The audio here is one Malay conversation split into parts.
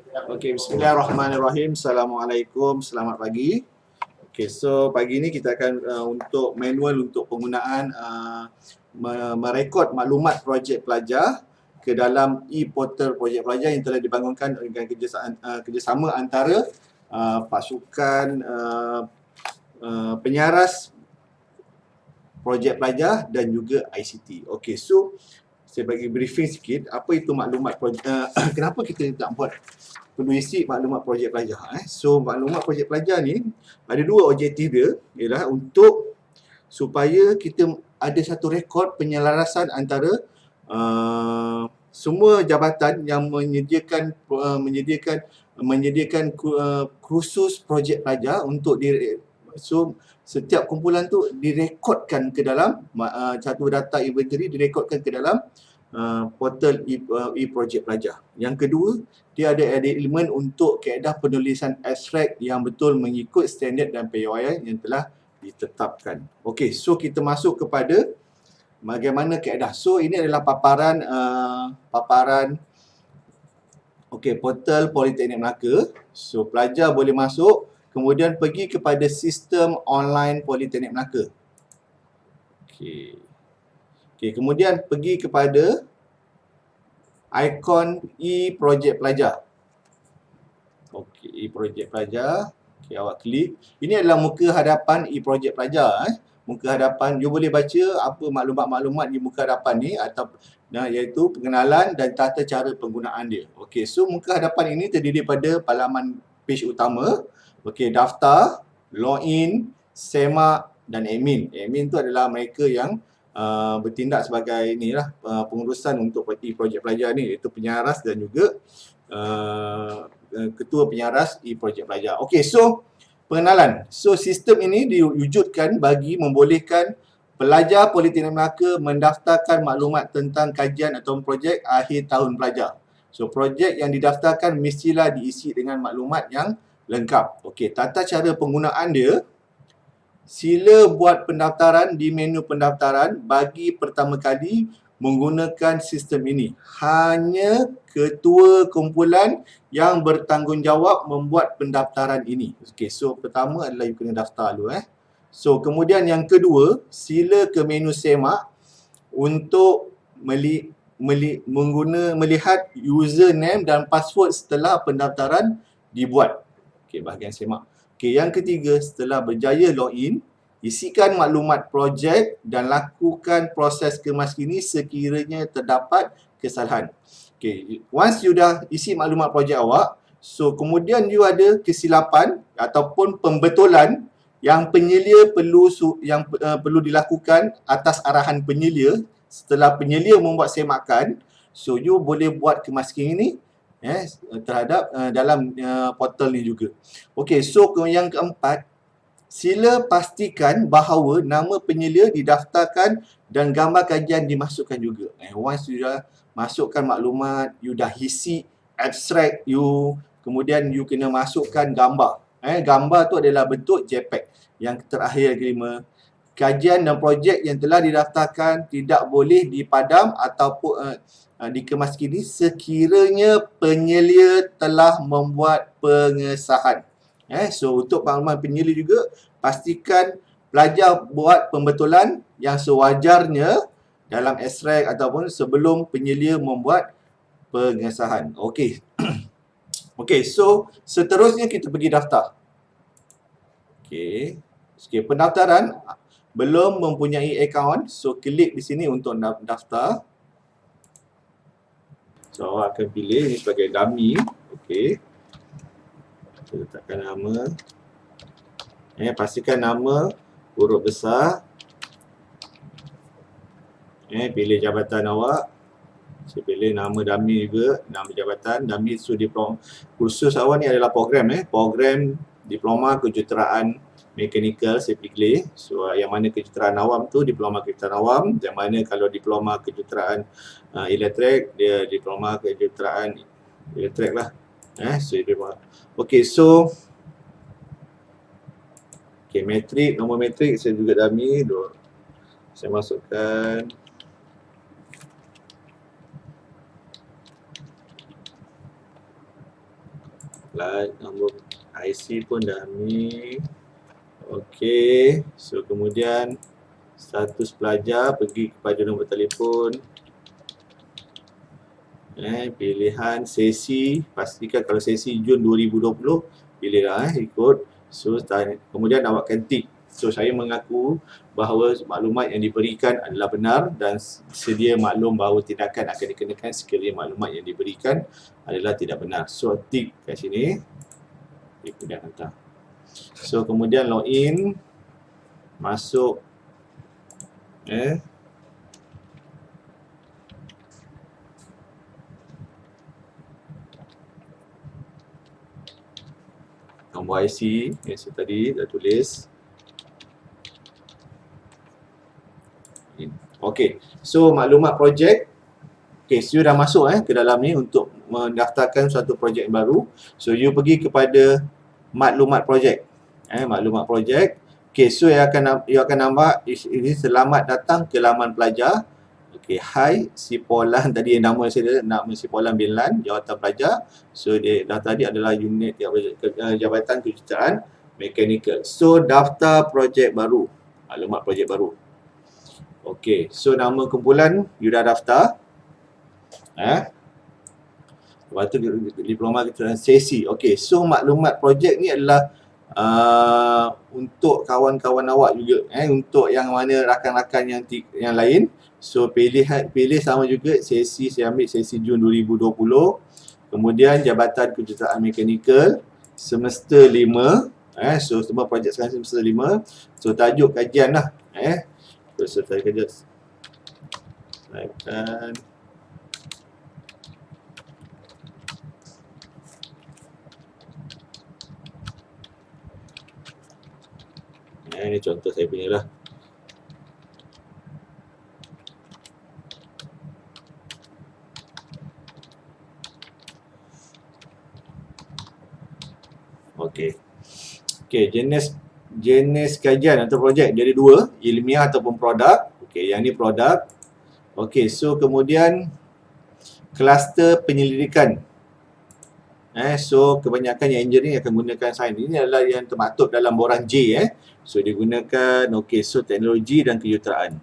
Okey, bismillahirrahmanirrahim. Assalamualaikum, selamat pagi. Okey, so pagi ni kita akan untuk manual untuk penggunaan merekod maklumat projek pelajar ke dalam e-portal projek pelajar yang telah dibangunkan dengan kerjasama antara pasukan penyaras projek pelajar dan juga ICT. Okey, so saya bagi briefing sikit apa itu maklumat projek, kenapa kita tak buat perlu isi maklumat projek pelajar. So maklumat projek pelajar ni ada dua objektif dia, ialah untuk supaya kita ada satu rekod penyelarasan antara semua jabatan yang menyediakan kursus projek pelajar untuk so setiap kumpulan tu direkodkan ke dalam satu data inventory, direkodkan ke dalam portal e-projek pelajar. Yang kedua, dia ada elemen untuk kaedah penulisan abstrak yang betul mengikut standard dan POI yang telah ditetapkan. Okey, so kita masuk kepada bagaimana kaedah. So ini adalah paparan portal Politeknik Melaka. So pelajar boleh masuk, kemudian pergi kepada sistem online Politeknik Melaka. Okey, kemudian pergi kepada ikon e-projek pelajar. Okey, e-projek pelajar. Okey, awak klik. Ini adalah muka hadapan e-projek pelajar. Muka hadapan, you boleh baca apa maklumat-maklumat di muka hadapan ni, atau iaitu pengenalan dan tata cara penggunaan dia. Okey, so muka hadapan ini terdiri pada halaman page utama. Okey, daftar, login, semak dan admin. Admin tu adalah mereka yang bertindak sebagai inilah pengurusan untuk e-projek pelajar ni, iaitu penyaras dan juga ketua penyaras e-projek pelajar. Okey, so pengenalan. So sistem ini diwujudkan bagi membolehkan pelajar Politeknik Melaka mendaftarkan maklumat tentang kajian atau projek akhir tahun pelajar. So projek yang didaftarkan mestilah diisi dengan maklumat yang lengkap. Okey, tata cara penggunaan dia, sila buat pendaftaran di menu pendaftaran bagi pertama kali menggunakan sistem ini. Hanya ketua kumpulan yang bertanggungjawab membuat pendaftaran ini. Okey, so pertama adalah you kena daftar dulu. So kemudian yang kedua, sila ke menu semak untuk melihat username dan password setelah pendaftaran dibuat. Okey, bahagian semak. Okey, yang ketiga, setelah berjaya login, isikan maklumat projek dan lakukan proses kemaskini sekiranya terdapat kesalahan. Okey, once you dah isi maklumat projek awak, so kemudian you ada kesilapan ataupun pembetulan yang penyelia perlu dilakukan atas arahan penyelia. Setelah penyelia membuat semakan, so you boleh buat kemaskini ni terhadap dalam portal ni juga. Okey, so yang keempat, sila pastikan bahawa nama penyelia didaftarkan dan gambar kajian dimasukkan juga. Once you dah masukkan maklumat, you dah isi abstrak you, kemudian you kena masukkan gambar. Gambar tu adalah bentuk JPEG. Yang terakhir, kelima, kajian dan projek yang telah didaftarkan tidak boleh dipadam ataupun dikemaskini sekiranya penyelia telah membuat pengesahan. So untuk maklumat penyelia juga, pastikan pelajar buat pembetulan yang sewajarnya dalam abstrak ataupun sebelum penyelia membuat pengesahan. Okey. Okey, so seterusnya kita pergi daftar. Okey. Pendaftaran belum mempunyai akaun, so klik di sini untuk daftar. So awak akan pilih ini sebagai dummy. Okey. Kita letakkan nama. Pastikan nama huruf besar. Pilih jabatan awak. Saya pilih nama dummy juga, nama jabatan. Dummy so diploma. Kursus awak ni adalah program program diploma kejuruteraan mekanikal saya pilih. So yang mana kejuruteraan awam tu diploma kejuruteraan awam, yang mana kalau diploma kejuruteraan elektrik, dia diploma kejuruteraan elektrik lah. So diploma. Okey, so metrik, nombor metrik saya juga dummy. Saya masukkan Nombor IC pun dah ambil. Okey, so kemudian status pelajar, pergi kepada nombor telefon. Pilihan sesi, pastikan kalau sesi Jun 2020, pilihlah ikut. So kemudian awak akan tick. So saya mengaku bahawa maklumat yang diberikan adalah benar dan sedia maklum bahawa tindakan akan dikenakan sekiranya maklumat yang diberikan adalah tidak benar. So tick kat sini. Kemudian hantar. So kemudian login, masuk nombor IC yang saya tadi dah tulis. Okey, so maklumat projek. Okey, so you dah masuk ke dalam ni untuk mendaftarkan suatu projek baru. So you pergi kepada maklumat projek. Maklumat projek. Okey, so you akan nampak ini selamat datang ke laman pelajar. Okey, hi si Polan tadi yang nama saya si Polan bin Lan, jawatan pelajar. So dia dah tadi adalah unit jabatan kejuruteraan mekanikal. So daftar projek baru, maklumat projek baru. Okey, so nama kumpulan you dah daftar. Lepas tu diploma kejuruteraan sesi. Okey, so maklumat projek ni adalah untuk kawan-kawan awak juga, untuk yang mana rakan-rakan yang lain. So pilih sama juga sesi, saya ambil sesi Jun 2020. Kemudian jabatan kejuruteraan mekanikal semester 5. So semua projek sekarang semester 5. So tajuk kajian lah. So saya kerja akan ini contoh saya punya lah. Okey. Okey, jenis kajian atau projek jadi dua, ilmiah ataupun produk. Okey, yang ni produk. Okey, so kemudian kluster penyelidikan. So kebanyakan yang engineering akan gunakan sains. Ini adalah yang termaktub dalam borang J. So digunakan, okey, so teknologi dan kejuruteraan.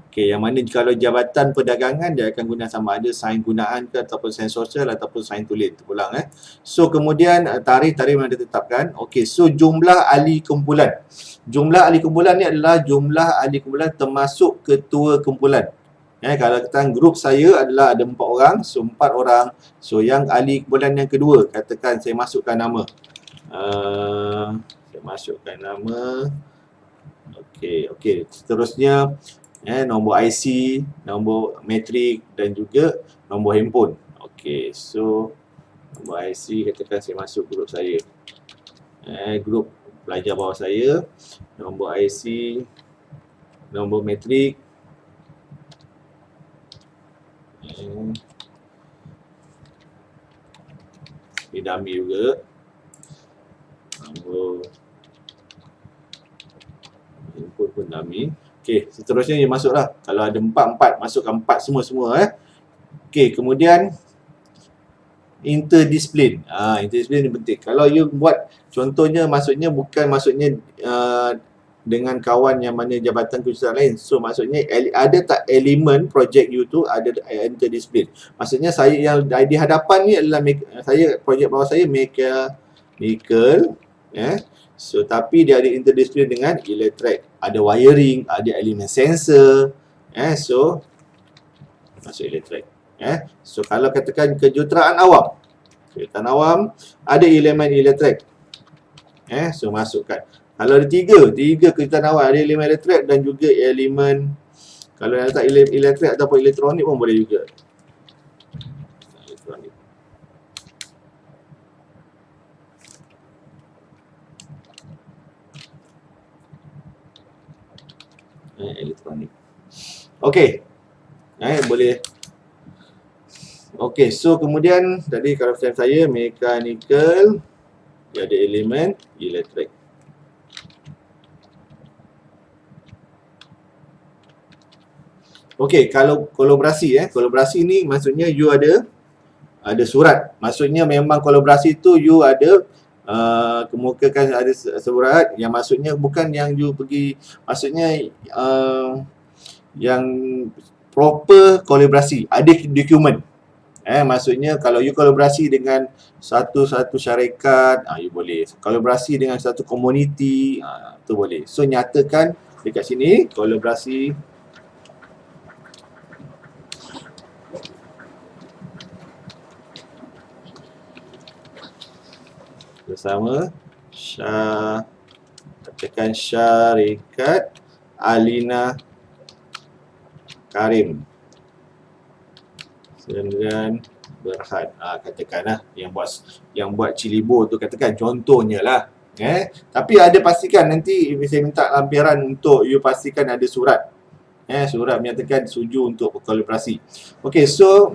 Okey, yang mana kalau jabatan perdagangan dia akan guna sama ada sains gunaan ke ataupun sains sosial ataupun sains tulis. Terulang So kemudian tarikh yang ditetapkan. Okey, so jumlah ahli kumpulan. Jumlah ahli kumpulan ni adalah jumlah ahli kumpulan termasuk ketua kumpulan. Kalau katakan grup saya adalah ada 4 orang, so 4 orang. So yang ahli kumpulan yang kedua, katakan saya masukkan nama. Okey. Seterusnya nombor IC, nombor matrik dan juga nombor handphone. Okey, so nombor IC katakan saya masuk grup saya. Grup pelajar bawah saya, nombor IC, nombor matrik. Ini dummy juga. Nombor input pun dummy. Okey, seterusnya dia masuklah. Kalau ada 4, masukkan 4 semua. Okey, kemudian interdisiplin. Interdisiplin ni penting. Kalau you buat contohnya maksudnya dengan kawan yang mana jabatan kejuruteraan lain. So maksudnya ada tak elemen projek you tu ada interdisiplin. Maksudnya saya yang di hadapan ni adalah saya projek bawah saya mechanical. So tapi dia ada interdisiplin dengan elektrik, ada wiring, ada elemen sensor. So masuk elektrik. So kalau katakan kejuruteraan awam, ada elemen elektrik. So masukkan. Kalau ada tiga kejuruteraan awam, ada elemen elektrik dan juga elemen, kalau nak letak elektrik ataupun elektronik pun boleh juga. Elektronik. Elektronik. Okey. Boleh. Okey, so kemudian tadi kalau saya mechanical, dia ada elemen elektrik. Okey, kalau kolaborasi kolaborasi ni maksudnya you ada ada surat. Maksudnya memang kolaborasi tu you ada kemukakan ada surat yang maksudnya bukan yang you pergi, maksudnya yang proper kolaborasi, ada dokumen. Maksudnya kalau you kolaborasi dengan satu syarikat, you boleh. Kolaborasi dengan satu komuniti, tu boleh. So nyatakan dekat sini kolaborasi bersama katakan syarikat Alina Karim dengan Berhad, katakanlah yang buat Cilibo tu, katakan contohnya lah. Tapi ada pastikan nanti saya minta lampiran untuk you pastikan ada surat. Surat menyatakan setuju untuk berkolaborasi. Okey, so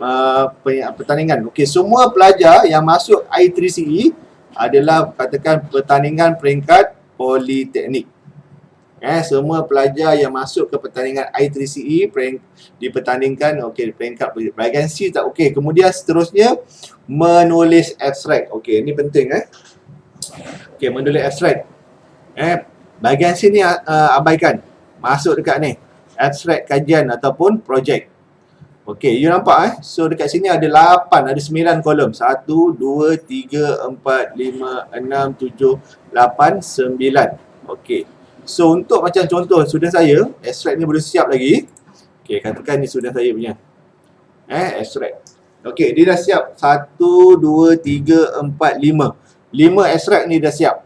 pertandingan. Okey, semua pelajar yang masuk I3CE adalah katakan pertandingan peringkat politeknik. Semua pelajar yang masuk ke pertandingan I3CE dipertandingkan, okey, peringkat bahagian C tak okey. Kemudian seterusnya menulis abstrak. Okey, ini penting Okey, menulis abstrak. Bahagian C ni abaikan. Masuk dekat ni. Abstrak kajian ataupun projek. Okey, you nampak So dekat sini ada 8, ada 9 kolom. 1 2 3 4 5 6 7 8 9. Okey. So untuk macam contoh student saya, abstrak ni belum siap lagi. Okey, katakan ni student saya punya. Abstrak. Okey, dia dah siap. 1 2 3 4 5. 5 abstrak ni dah siap.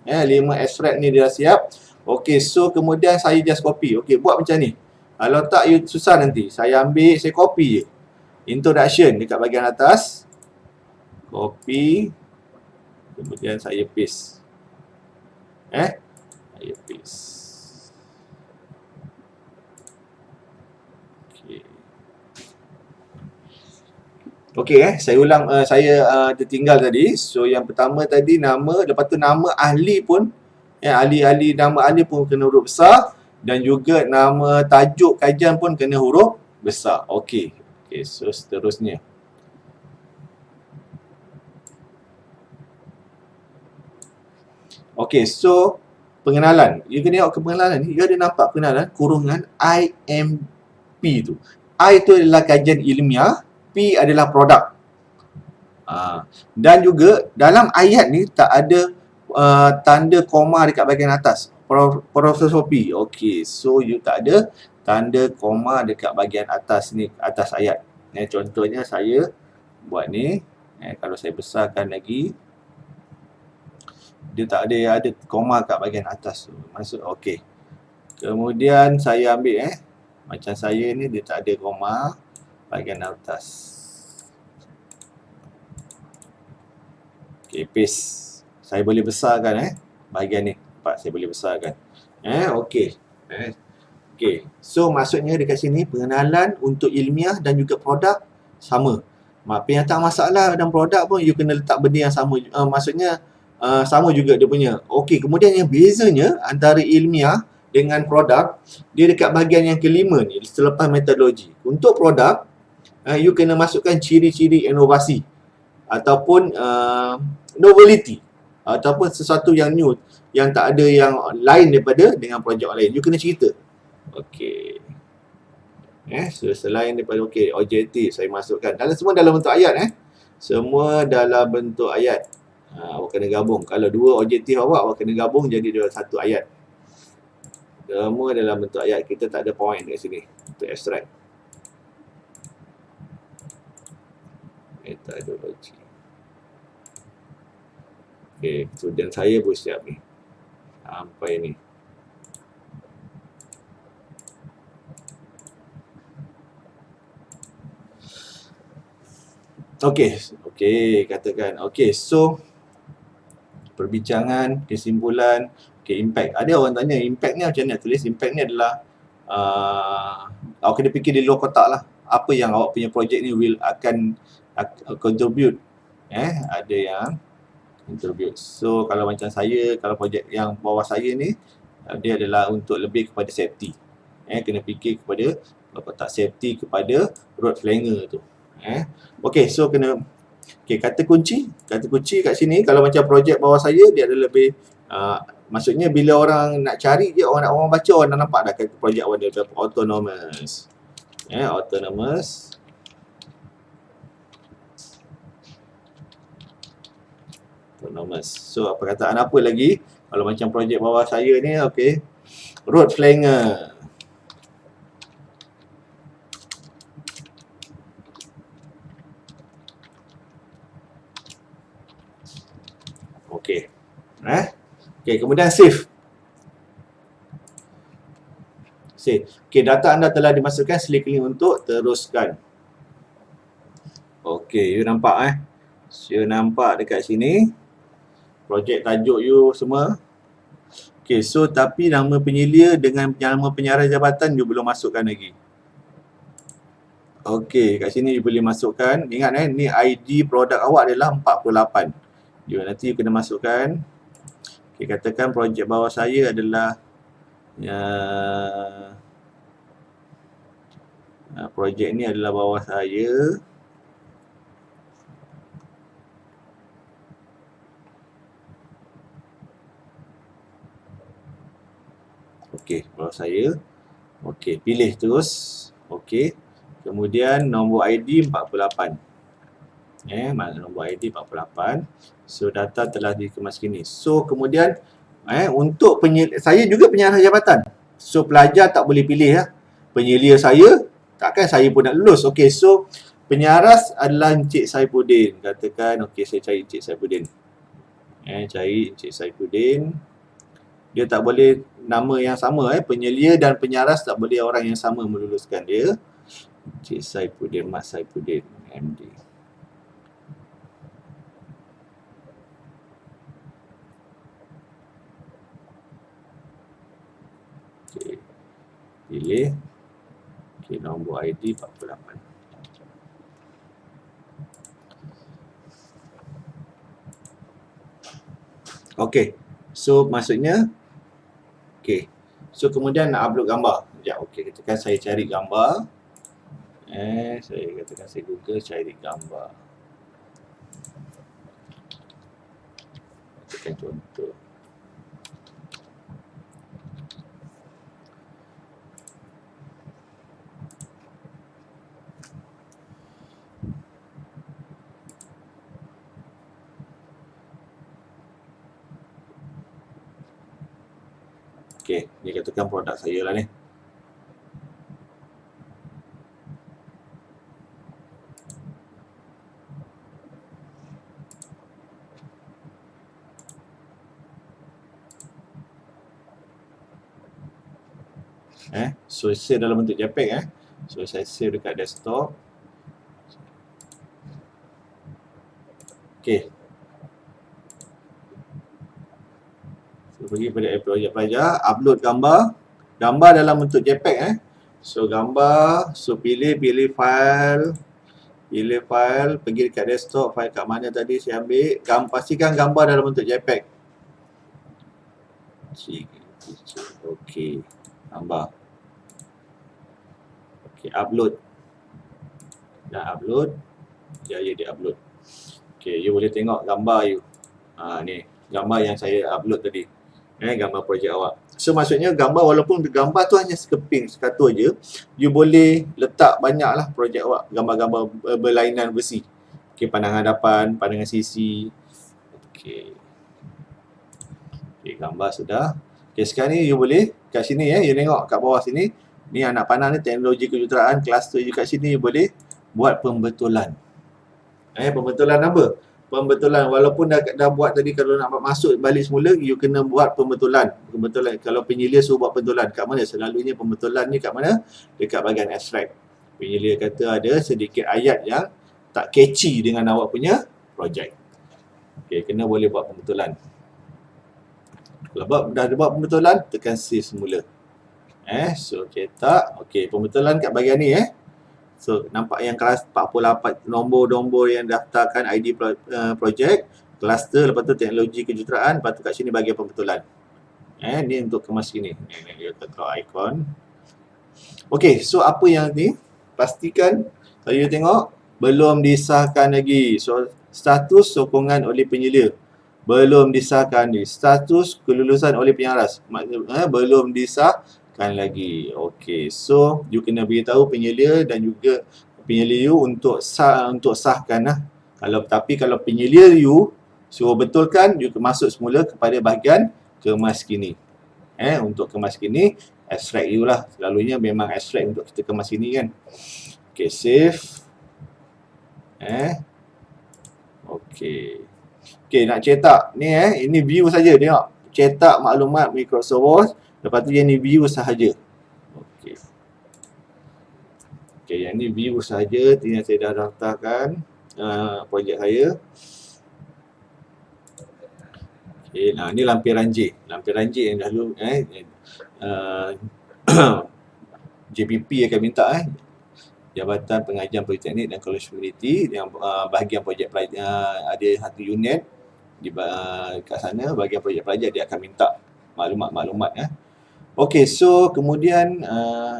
5 abstrak ni dia dah siap. Okey, so kemudian saya just copy. Okey, buat macam ni. Kalau tak you susah nanti. Saya ambil, saya copy je. Introduction dekat bahagian atas. Copy. Kemudian saya paste. Saya paste. Okey. Okey, saya ulang, saya tertinggal tadi. So yang pertama tadi nama, lepas tu nama ahli pun, ahli-ahli, nama ahli pun kena huruf besar, dan juga nama tajuk kajian pun kena huruf besar. Okey. Okey, so seterusnya. Okey, so pengenalan. You kena tengok ke pengenalan ni, you ada nampak pengenalan kurungan IMP tu. I tu adalah kajian ilmiah, P adalah produk. Dan juga dalam ayat ni tak ada tanda koma dekat bahagian atas. Prososopi. Okey, so you tak ada tanda koma dekat bahagian atas ni, atas ayat. Contohnya saya buat ni, kalau saya besarkan lagi, dia tak ada koma kat bahagian atas tu. Maksud okey. Kemudian saya ambil macam saya ni dia tak ada koma bahagian atas. Okey, paste. Saya boleh besarkan bahagian ni. Nampak saya boleh besarkan. Okey. Okey. So maksudnya dekat sini pengenalan untuk ilmiah dan juga produk sama. Penyataan masalah dan produk pun you kena letak benda yang sama. Maksudnya sama juga dia punya. Okey, kemudian yang bezanya antara ilmiah dengan produk, dia dekat bahagian yang kelima ni, selepas metodologi. Untuk produk, you kena masukkan ciri-ciri inovasi ataupun novelty ataupun sesuatu yang new, yang tak ada yang lain daripada dengan projek lain. You kena cerita. Okey. So selain daripada objektif saya masukkan. Semua dalam bentuk ayat Semua dalam bentuk ayat. Awak kena gabung. Kalau dua objektif awak kena gabung jadi dia satu ayat. Semua dalam bentuk ayat. Kita tak ada point kat sini untuk abstract. Metodologi. Okey, student saya pun siap ni. Sampai ni. Okey, katakan. Okey, so perbincangan, kesimpulan, impact. Ada orang tanya impact ni macam mana nak tulis? Impact ni adalah awak kena fikir di luar kotak lah. Apa yang awak punya projek ni akan contribute. Ada yang contribute. So kalau macam saya, kalau projek yang bawah saya ni, dia adalah untuk lebih kepada safety. Kena fikir kepada kotak safety kepada road flanger tu. Okey, so kena Okey, kata kunci kat sini kalau macam projek bawah saya dia ada lebih maksudnya bila orang nak cari je, orang baca orang dah nampak dah kata projek awal dia autonomous. Autonomous. So perkataan apa lagi? Kalau macam projek bawah saya ni, okey. Road flanger. Okey. Okey, kemudian save. Okey, data anda telah dimasukkan, sila klik untuk teruskan. Okey, you nampak you nampak dekat sini. Projek tajuk you semua. Okey, so tapi nama penyelia dengan nama penyiaran jabatan you belum masukkan lagi. Okey, kat sini you boleh masukkan. Ingat ni ID produk awak adalah 48. You nanti you kena masukkan. Okey, katakan projek bawah saya adalah projek ni adalah bawah saya. Okey, bawah saya. Okey, pilih terus. Okey. Kemudian nombor ID 48. Nombor ID 48. So data telah dikemas kini. So kemudian untuk saya juga penyiaran jabatan. So pelajar tak boleh pilih penyelia saya, takkan saya pun nak lulus. Okey, so penyaras adalah Encik Saifuddin. Katakan okey, saya cari Encik Saifuddin. Cari Encik Saifuddin. Dia tak boleh nama yang sama penyelia dan penyaras tak boleh orang yang sama meluluskan dia. Encik Saifuddin, Mas Saifuddin, MD. Okey. Pilih. Okey, nombor ID 48. Okey. So maksudnya okey. So kemudian nak upload gambar. Sekejap. Okey, katakan saya cari gambar. Saya katakan saya Google cari gambar. Katakan contoh. Okey, ni katakan produk saya lah ni. So save dalam bentuk JPEG So saya save dekat desktop. Okey. So pergi pada projek pelajar, upload gambar. Gambar dalam bentuk JPEG So gambar, so pilih file. Pilih file, pergi dekat desktop, file kat mana tadi saya ambil. Pastikan gambar dalam bentuk JPEG. Okey, gambar. Okey, upload. Dah upload. Jaya dia upload. Okey, you boleh tengok gambar you. Ni, gambar yang saya upload tadi. Gambar projek awak. So maksudnya gambar, walaupun gambar tu hanya sekeping, sekatu aja, you boleh letak banyaklah projek awak, gambar-gambar berlainan versi. Okey, pandangan hadapan, pandangan sisi. Okey. Okey, gambar sudah. Okey, sekarang ni you boleh kat sini you tengok kat bawah sini. Ni anak panah ni teknologi kejuruteraan, kluster you kat sini you boleh buat pembetulan. Pembetulan apa? Pembetulan, walaupun dah buat tadi, kalau nak masuk balik semula, you kena buat pembetulan. Kalau penyelia suruh buat pembetulan, kat mana? Selalunya pembetulan ni kat mana? Dekat bahagian abstract. Penyelia kata ada sedikit ayat yang tak catchy dengan awak punya projek. Okey, kena boleh buat pembetulan. Kalau dah buat pembetulan, tekan save semula. So cetak. Okey, pembetulan kat bahagian ni So nampak yang kelas 48 nombor-nombor yang daftarkan ID projek, kluster, lepas tu teknologi kejuruteraan, lepas tu kat sini bahagian pembetulan. Ni untuk kemas sini. Ni dia tekan ikon. Okey, so apa yang ni? Pastikan kalau you tengok belum disahkan lagi. So status sokongan oleh penyelia belum disahkan ni. Status kelulusan oleh penyaras belum disahkan lagi. Okey, so you kena beritahu penyelia dan juga penyelia you untuk sahkan lah. Kalau penyelia you suruh betulkan, you masuk semula kepada bahagian kemas kini. Untuk kemas kini, extract you lah. Selalunya memang extract untuk kita kemas kini kan. Okey, save. Okey. Okey, nak cetak ni ini view saja, tengok. Cetak maklumat Microsoft Word, lepas tu yang ni view sahaja. Okey. Okey, yang ni view sahaja, tinggal saya dah daftarkan projek saya. Okey, nah ni lampiran J. Lampiran J yang dahulu JPP akan minta Jabatan Pengajian Politeknik dan Kolej Komuniti yang bahagian projek pelajar ada satu unit di kat sana, bahagian projek pelajar dia akan minta maklumat-maklumat Okey, so kemudian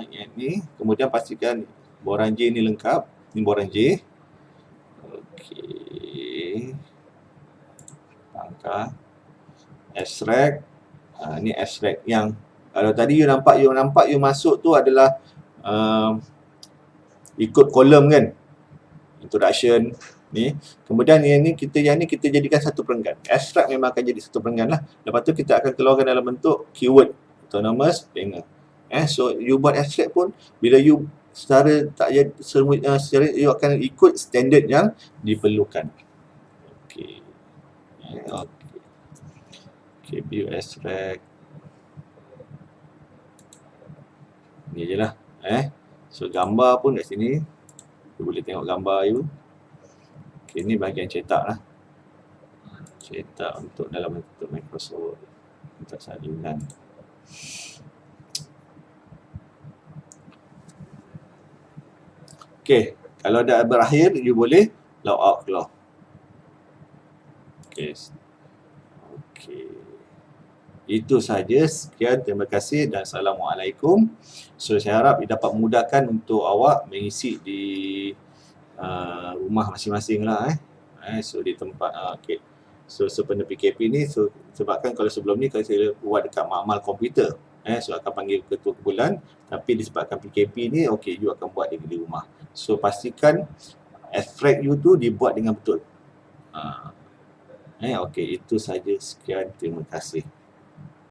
yang ni, kemudian pastikan borang J ni lengkap. Ni borang J. Okey. Pangkah extract. Ni extract yang kalau tadi you nampak you masuk tu adalah ikut kolom kan, introduction ni. Kemudian yang ni kita jadikan satu perenggan. Extract memang akan jadi satu perenggan lah. Lepas tu kita akan keluarkan dalam bentuk keyword autonomous banner. So you buat extract pun bila you secara tak jadi secara you akan ikut standard yang diperlukan. Okey. Okey, view extract. Ni je lah. So gambar pun kat sini. You boleh tengok gambar you. Okey, ni bahagian cetak lah. Cetak untuk dalam bentuk Microsoft Word. Untuk salinan. Okey, kalau dah berakhir, you boleh log out keluar. Okey. Itu sahaja. Sekian, terima kasih dan Assalamualaikum. So saya harap dapat memudahkan untuk awak mengisi di rumah masing-masing lah So di tempat okey. So sempena PKP ni, so sebabkan kalau sebelum ni kalau saya buat dekat makmal komputer so akan panggil ketua kumpulan, tapi disebabkan PKP ni okey, you akan buat di rumah. So pastikan extract you tu dibuat dengan betul. Okey, itu saja. Sekian, terima kasih.